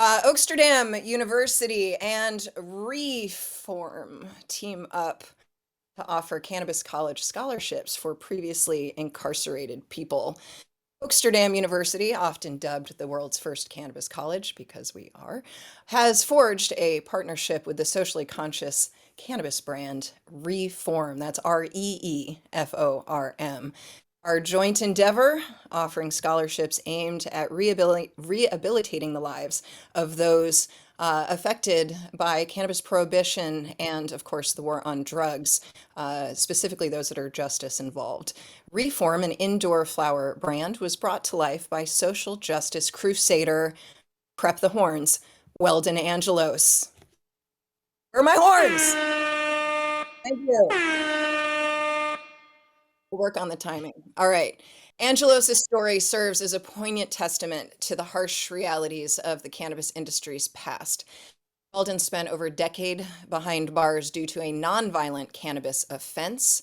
Oaksterdam University and REEFORM team up to offer cannabis college scholarships for previously incarcerated people. Oaksterdam University, often dubbed the world's first cannabis college because we are, has forged a partnership with the socially conscious cannabis brand REEFORM. That's REEFORM. Our joint endeavor, offering scholarships aimed at rehabilitating the lives of those affected by cannabis prohibition and, of course, the war on drugs, specifically those that are justice involved. Reform, an indoor flower brand, was brought to life by social justice crusader, prep the horns, Weldon Angelos. Where are my horns? Thank you. We'll work on the timing. All right. Angelos' story serves as a poignant testament to the harsh realities of the cannabis industry's past. Weldon spent over a decade behind bars due to a nonviolent cannabis offense.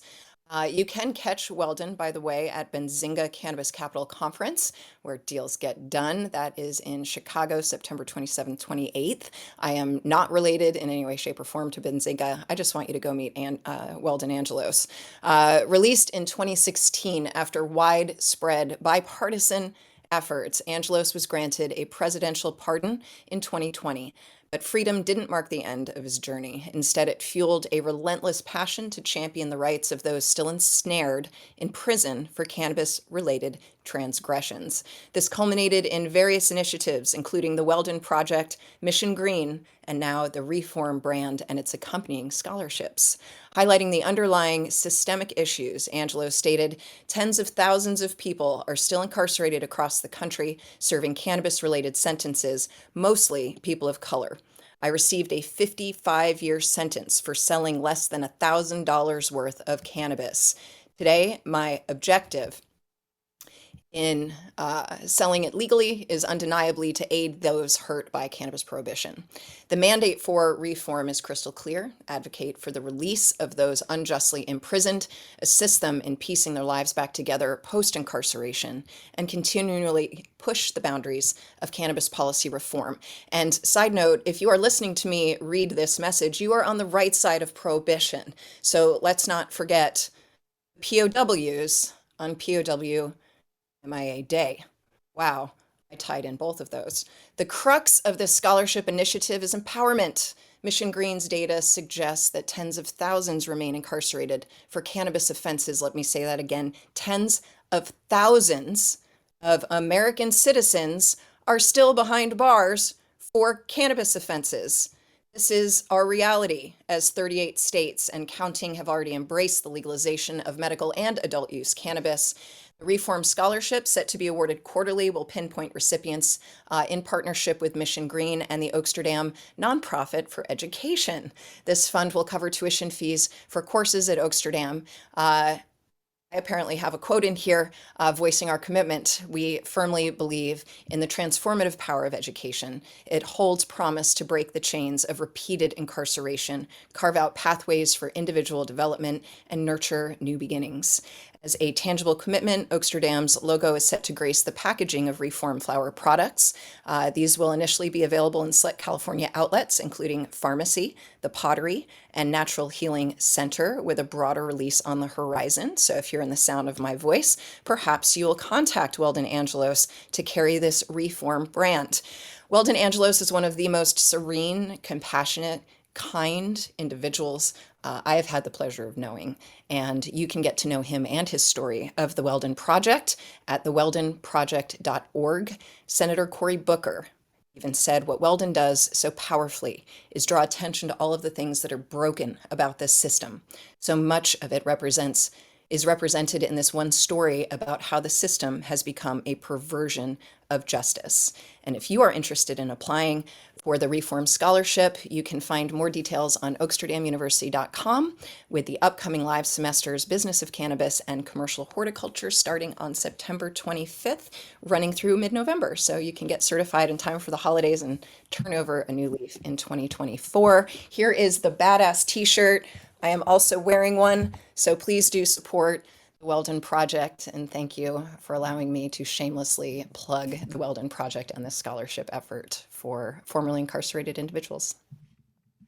You can catch Weldon, by the way, at Benzinga Cannabis Capital Conference, where deals get done. That is in Chicago, September 27th, 28th. I am not related in any way, shape, or form to Benzinga. I just want you to go meet Weldon Angelos. Released in 2016 after widespread bipartisan efforts, Angelos was granted a presidential pardon in 2020. But freedom didn't mark the end of his journey. Instead, it fueled a relentless passion to champion the rights of those still ensnared in prison for cannabis-related transgressions. This culminated in various initiatives, including the Weldon Project, Mission Green, and now the REEFORM brand and its accompanying scholarships. Highlighting the underlying systemic issues, Angelo stated, tens of thousands of people are still incarcerated across the country, serving cannabis-related sentences, mostly people of color. I received a 55-year sentence for selling less than $1,000 worth of cannabis. Today, my objective in selling it legally is undeniably to aid those hurt by cannabis prohibition. The mandate for REEFORM is crystal clear: advocate for the release of those unjustly imprisoned, assist them in piecing their lives back together post-incarceration, and continually push the boundaries of cannabis policy reform. And side note, if you are listening to me read this message, you are on the right side of prohibition. So let's not forget POWs on POW MIA Day. Wow, I tied in both of those. The crux of this scholarship initiative is empowerment. Mission Green's data suggests that tens of thousands remain incarcerated for cannabis offenses. Let me say that again. Tens of thousands of American citizens are still behind bars for cannabis offenses. This is our reality, as 38 states and counting have already embraced the legalization of medical and adult use cannabis. The REEFORM Scholarship, set to be awarded quarterly, will pinpoint recipients in partnership with Mission Green and the Oaksterdam Nonprofit for Education. This fund will cover tuition fees for courses at Oaksterdam. I apparently have a quote in here voicing our commitment. We firmly believe in the transformative power of education. It holds promise to break the chains of repeated incarceration, carve out pathways for individual development, and nurture new beginnings. As a tangible commitment, Oaksterdam's logo is set to grace the packaging of REEFORM flower products. These will initially be available in select California outlets, including Pharmacy, The Pottery, and Natural Healing Center, with a broader release on the horizon. So if you're in the sound of my voice, perhaps you'll contact Weldon Angelos to carry this REEFORM brand. Weldon Angelos is one of the most serene, compassionate, kind individuals I have had the pleasure of knowing, and you can get to know him and his story of the Weldon Project at theweldonproject.org. Senator Cory Booker even said what Weldon does so powerfully is draw attention to all of the things that are broken about this system. So much of it is represented in this one story about how the system has become a perversion of justice. And if you are interested in applying for the REEFORM Scholarship, you can find more details on oaksterdamuniversity.com with the upcoming live semesters Business of Cannabis and Commercial Horticulture starting on September 25th, running through mid-November. So you can get certified in time for the holidays and turn over a new leaf in 2024. Here is the badass t-shirt. I am also wearing one, so please do support Weldon Project, and thank you for allowing me to shamelessly plug the Weldon Project and this scholarship effort for formerly incarcerated individuals.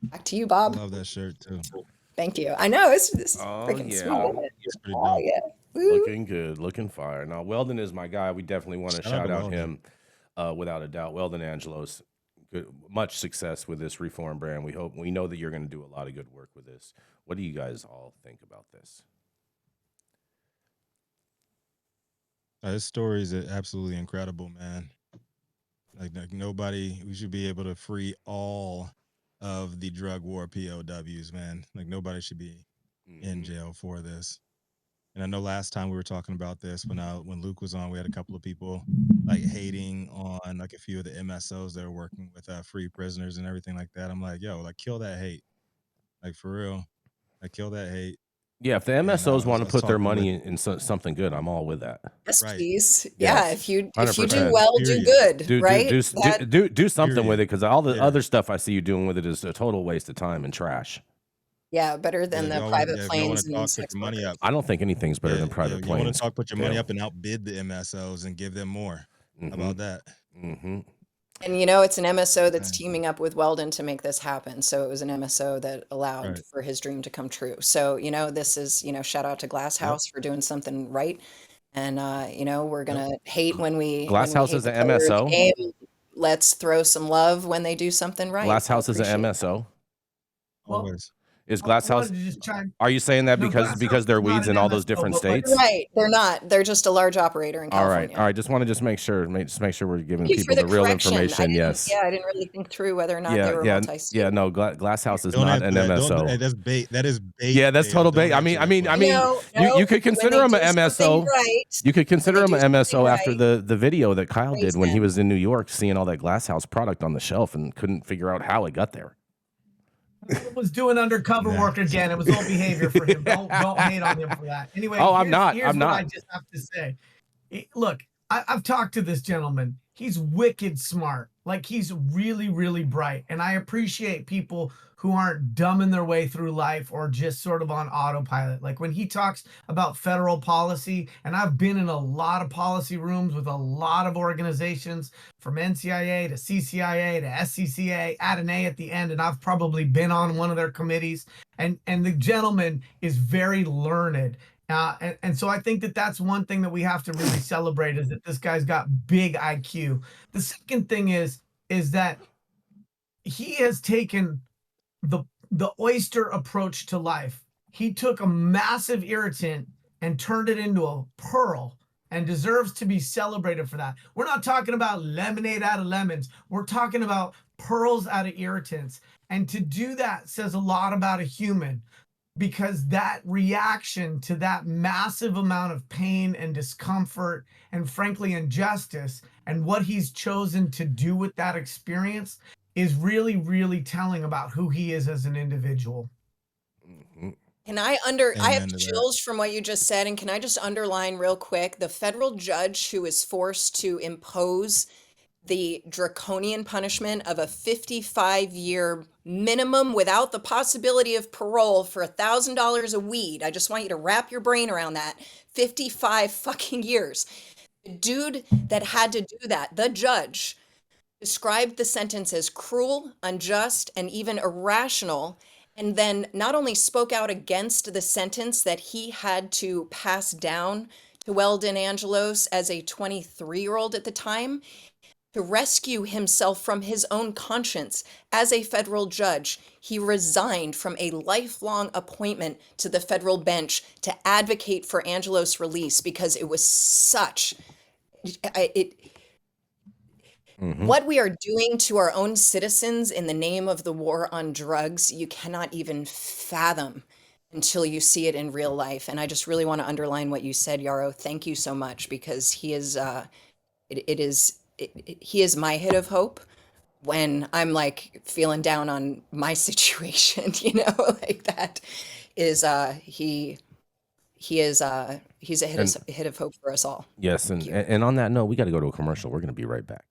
Back to you, I Bob. love that shirt too. Thank you. I know this is Oh freaking yeah, sweet. It's pretty Oh dope. yeah. Woo. looking good, looking fire. Now Weldon is my guy. We definitely want to Shout out shout to out Weldon. him, without a doubt. Weldon Angelos, much success with this Reform brand. We know that you're going to do a lot of good work with this. What do you guys all think about this? This story is absolutely incredible, man. Like nobody, we should be able to free all of the drug war POWs, man. Like nobody should be in jail for this. And I know last time we were talking about this when Luke was on, we had a couple of people like hating on like a few of the MSOs that are working with free prisoners and everything like that. I'm like, yo, like kill that hate, like for real, like kill that hate. Yeah, if the And MSOs I want to was put their talking with money in something good, I'm all with that. Yes, right, please. Yeah, Yes, if you do 100%. well, do period, good, Do right? That do something with period. it, because all the Yeah, other stuff I see you doing with it is a total waste of time and trash. yeah, better yeah. than If the y'all want, private yeah, if y'all want planes to and talk, put sex your money workers. up. I don't think anything's better than Yeah, private you want to planes. talk, put your money Fail. up and outbid the MSOs and give them more. How Mm-hmm. about that? Mm-hmm. And it's an MSO that's Right. teaming up with Weldon to make this happen. So it was an MSO that allowed Right. for his dream to come true. So, this is, shout out to Glass Yep. House for doing something right. And we're Yep. gonna hate when we Glass House hate is the an player of the MSO. game. Let's throw some love when they do something right. Glass I House is an appreciate that. MSO. Well, Always. Is I Glass House? wanted to just chime. Are you saying that No, because Glass House there are is not weeds an in all those MSO, different but what states? Right. They're not. They're just a large operator in All right, California. all right. Just want to make sure we're giving Thank you for people the the real correction. information. Yes. I didn't really think through whether or not they Yeah, were yeah, multi-state. No, Glass House is Don't not answer an that. MSO. That's bait. That is bait. Yeah, that's Dale. total Don't bait. I mean, answer that question. No, you could when consider they him do an something MSO. right, You could when consider they him do an something MSO after right, the video that Kyle praise did when he them. was in New York, seeing all that Glass House product on the shelf and couldn't figure out how it got there. was doing undercover Yeah. work again. It was old behavior for him. Don't hate on him for that. Anyway, Oh, I'm not. here's what I just have to say. Look, I've talked to this gentleman. He's wicked smart. Like he's really, really bright. And I appreciate people who aren't dumbing their way through life or just sort of on autopilot. Like when he talks about federal policy, and I've been in a lot of policy rooms with a lot of organizations from NCIA to CCIA to SCCA, add an A at the end, and I've probably been on one of their committees. And the gentleman is very learned. And so I think that that's one thing that we have to really celebrate is that this guy's got big IQ. The second thing is that he has taken the oyster approach to life. He took a massive irritant and turned it into a pearl and deserves to be celebrated for that. We're not talking about lemonade out of lemons. We're talking about pearls out of irritants. And to do that says a lot about a human, because that reaction to that massive amount of pain and discomfort and frankly injustice and what he's chosen to do with that experience is really, really telling about who he is as an individual. And I have Amen to that. chills from what you just said. And can I just underline real quick, the federal judge who is forced to impose the draconian punishment of a 55-year minimum without the possibility of parole for $1,000 a weed. I just want you to wrap your brain around that. 55 fucking years. The dude that had to do that, the judge, described the sentence as cruel, unjust, and even irrational, and then not only spoke out against the sentence that he had to pass down to Weldon Angelos as a 23-year-old at the time, to rescue himself from his own conscience as a federal judge, he resigned from a lifelong appointment to the federal bench to advocate for Angelos' release because it was such what we are doing to our own citizens in the name of the war on drugs, you cannot even fathom until you see it in real life. And I just really want to underline what you said, Yarrow. Thank you so much, because he is he is my hit of hope when I'm like feeling down on my situation, like that is he's a hit of hope for us all. Yes, Thank you. and on that note, we got to go to a commercial. We're going to be right back.